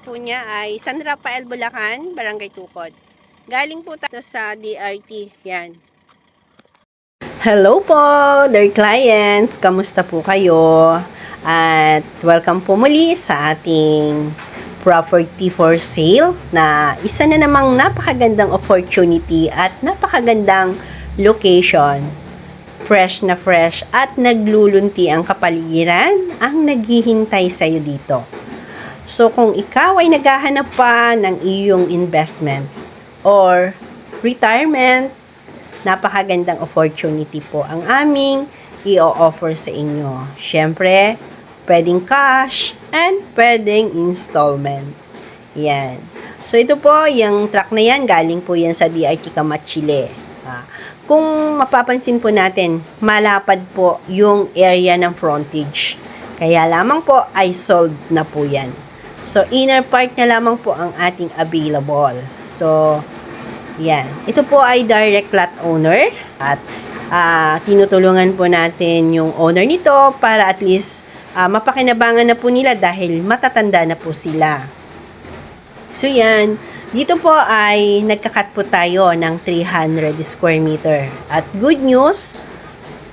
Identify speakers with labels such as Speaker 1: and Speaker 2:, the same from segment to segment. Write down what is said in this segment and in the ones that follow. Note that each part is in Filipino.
Speaker 1: Po niya ay San Rafael, Bulacan, Barangay Tukod. Galing po tayo sa DRT. Yan. Hello po, dear clients. Kamusta po kayo? At welcome po muli sa ating property for sale na isa na namang napakagandang opportunity at napakagandang location. Fresh na fresh at naglulunti ang kapaligiran ang naghihintay sa'yo dito. So, kung ikaw ay naghahanap pa ng iyong investment or retirement, napakagandang opportunity po ang aming i-offer sa inyo. Siyempre, pwedeng cash and pwedeng installment. Yan. So, ito po, yung truck na yan, galing po yan sa DRT Camachile. Kung mapapansin po natin, malapad po yung area ng frontage. Kaya lamang po ay sold na po yan. So, inner part na lamang po ang ating available. So, yan. Ito po ay direct lot owner. At tinutulungan po natin yung owner nito para at least mapakinabangan na po nila dahil matatanda na po sila. So, yan. Dito po ay nagkakat po tayo ng 300 square meter. At good news,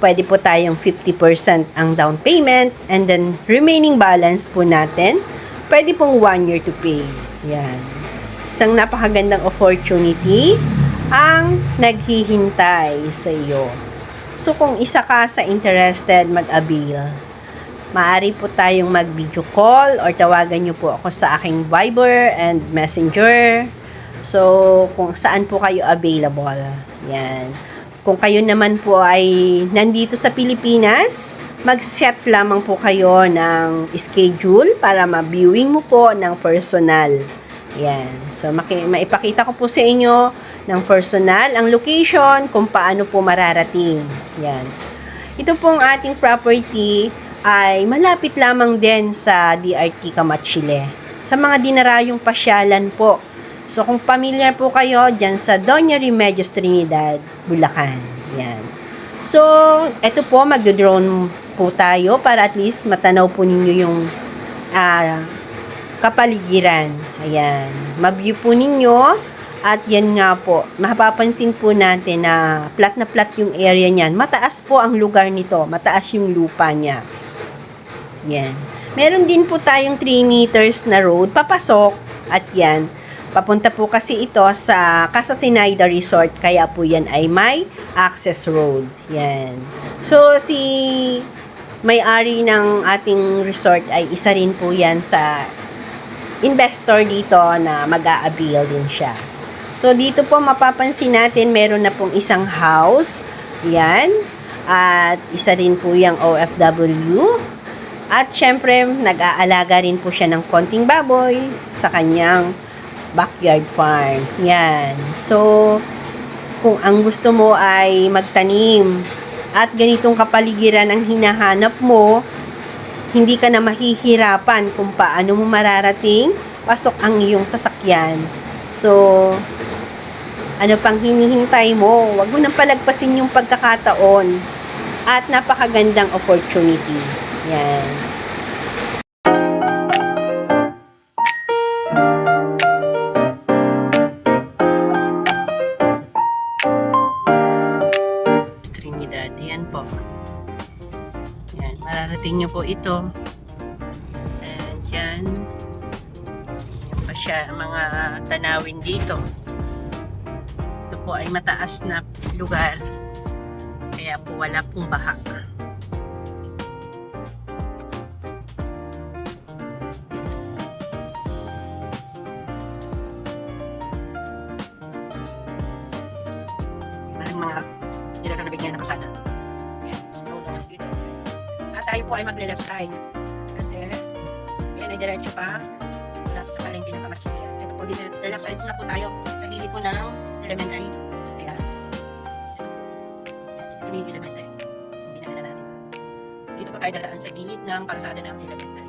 Speaker 1: pwede po tayong 50% ang down payment and then remaining balance po natin pwede pong 1 year to pay. Yan. Isang napakagandang opportunity ang naghihintay sa iyo. So, kung isa ka sa interested mag-avail, maaari po tayong mag-video call or tawagan nyo po ako sa aking Viber and Messenger. So, kung saan po kayo available. Yan. Kung kayo naman po ay nandito sa Pilipinas, mag-set lamang po kayo ng schedule para ma-viewing mo po ng personal. Yan. So, maipakita ko po sa inyo ng personal ang location kung paano po mararating. Yan. Ito pong ating property ay malapit lamang din sa DRT Camachile. Sa mga dinarayong pasyalan po. So, kung familiar po kayo dyan sa Doña Remedios Trinidad, Bulacan. Yan. So, ito po, magdo-drone po tayo para at least matanaw po ninyo yung kapaligiran. Ayan. Ma-view po ninyo at yan nga po, mapapansin po natin na flat yung area niyan. Mataas po ang lugar nito. Mataas yung lupa niya. Yan. Meron din po tayong 3 meters na road papasok at yan. Papunta po kasi ito sa Casa Sinaida Resort, kaya po yan ay may access road. Yan. So, si may-ari ng ating resort ay isa rin po yan sa investor dito na mag-a-avail din siya. So, dito po mapapansin natin, meron na pong isang house. Yan. At isa rin po yung OFW. At syempre, nag-aalaga rin po siya ng konting baboy sa kanyang backyard farm. Yan. So, kung ang gusto mo ay magtanim at ganitong kapaligiran ang hinahanap mo, hindi ka na mahihirapan kung paano mo mararating, pasok ang iyong sasakyan. So, ano pang hinihintay mo? Huwag mo nang palagpasin yung pagkakataon at napakagandang opportunity. Yan. Trinidad. Yan po. Yan. Mararating nyo po ito. And yan. Yan pa siya. Mga tanawin dito. Ito po ay mataas na lugar. Kaya po wala pong baha. Mga nilalanabig niya na kasada. Yan, snow down dito. At tayo po ay magle-left side. Kasi, yan ay diretso pa. Wala sa palengke ng Camachile. Ito po, the left side na po tayo sa gilid po ng elementary. Ayan. Ito yung elementary. Dinahan na natin. Dito po tayo dadaan sa gilid ng kalsada ng elementary.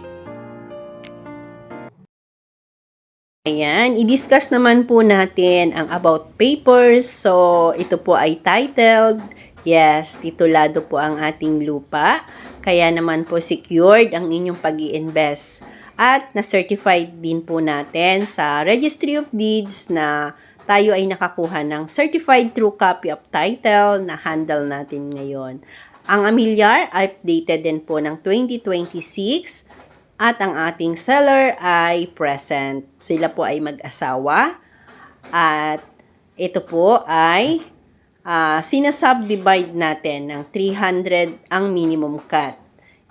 Speaker 1: Ayan, i-discuss naman po natin ang about papers. So, ito po ay titled. Yes, titulado po ang ating lupa. Kaya naman po secured ang inyong pag-i-invest. At na-certified din po natin sa Registry of Deeds na tayo ay nakakuha ng Certified True Copy of Title na handle natin ngayon. Ang amilyar updated din po ng 2026 at ang ating seller ay present. Sila po ay mag-asawa at ito po ay sinasubdivide natin ng 300 ang minimum cut.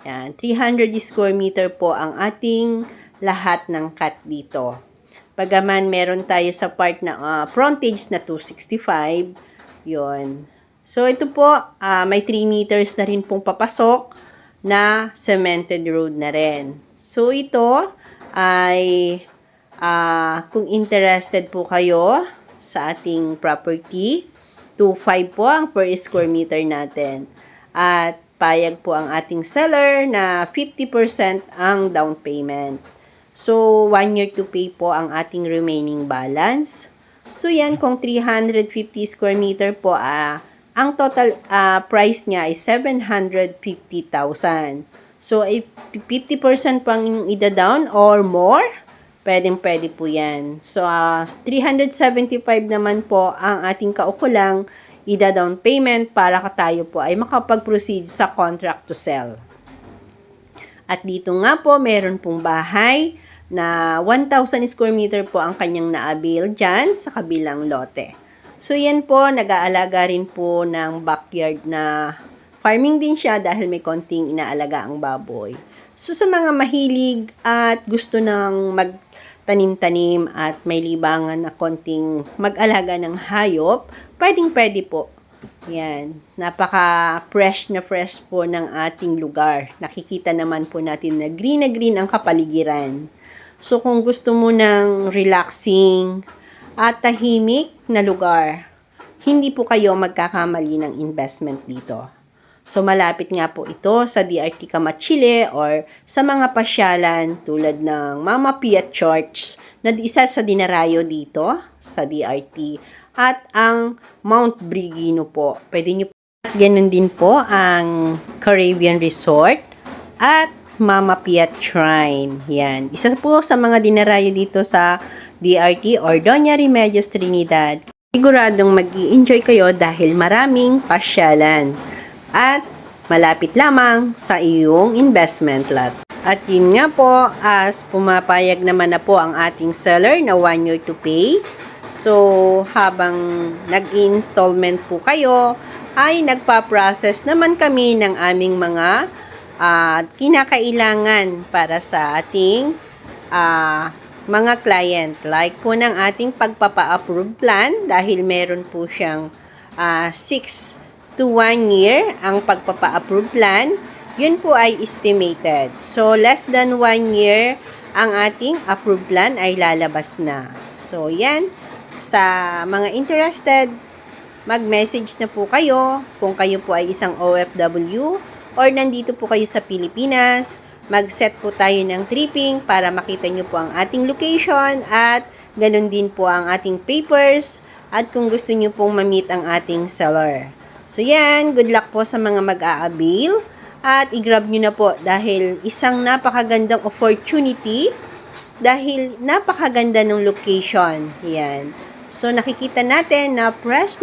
Speaker 1: Yan, 300 square meter po ang ating lahat ng cut dito. Pagaman meron tayo sa part na frontage na 265, yon. So ito po, may 3 meters na rin pong papasok na cemented road na rin. So ito ay kung interested po kayo sa ating property, 2.5 po ang per square meter natin. At payag po ang ating seller na 50% ang down payment. So, 1 year to pay po ang ating remaining balance. So, yan, kung 350 square meter po, ang total price niya ay 750,000. So, if 50% pang ida-down or more, pwedeng-pwede po yan. So, 375 naman po ang ating kaukulang ida-down payment para tayo po ay makapag-proceed sa contract to sell. At dito nga po, meron pong bahay na 1,000 square meter po ang kanyang na-avail dyan sa kabilang lote. So, yan po, nag-aalaga rin po ng backyard na farming din siya dahil may konting inaalaga ang baboy. So, sa mga mahilig at gusto ng tanim-tanim at may libangan na konting mag-alaga ng hayop, pwedeng-pwede po. Yan. Napaka-fresh na fresh po ng ating lugar. Nakikita naman po natin na green ang kapaligiran. So, kung gusto mo ng relaxing at tahimik na lugar, hindi po kayo magkakamali ng investment dito. So, malapit nga po ito sa DRT Camachile or sa mga pasyalan tulad ng Mama Pia Church na isa sa dinarayo dito sa DRT at ang Mount Brigino po. Pwede nyo po. At ganun din po ang Caribbean Resort at Mama Pia Shrine. Yan. Isa po sa mga dinarayo dito sa DRT or Doña Remedios Trinidad. Siguradong mag-i-enjoy kayo dahil maraming pasyalan. At malapit lamang sa iyong investment lot. At yun nga po, as pumapayag naman na po ang ating seller na 1 year to pay. So, habang nag-installment po kayo, ay nagpa-process naman kami ng aming mga kinakailangan para sa ating mga client. Like po ng ating pagpapa-approve plan dahil meron po siyang 6 to 1 year ang pagpapa-approve plan, yun po ay estimated. So, less than 1 year ang ating approved plan ay lalabas na. So, yan. Sa mga interested, mag-message na po kayo kung kayo po ay isang OFW or nandito po kayo sa Pilipinas. Mag-set po tayo ng tripping para makita nyo po ang ating location at ganun din po ang ating papers at kung gusto nyo pong ma-meet ang ating seller. So yan, good luck po sa mga mag-a-avail at i-grab nyo na po dahil isang napakagandang opportunity dahil napakaganda ng location. Yan. So nakikita natin na fresh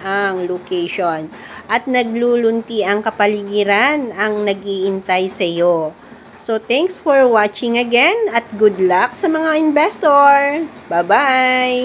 Speaker 1: ang location at naglulunti ang kapaligiran ang nag-iintay sa iyo. So thanks for watching again at good luck sa mga investor. Bye-bye!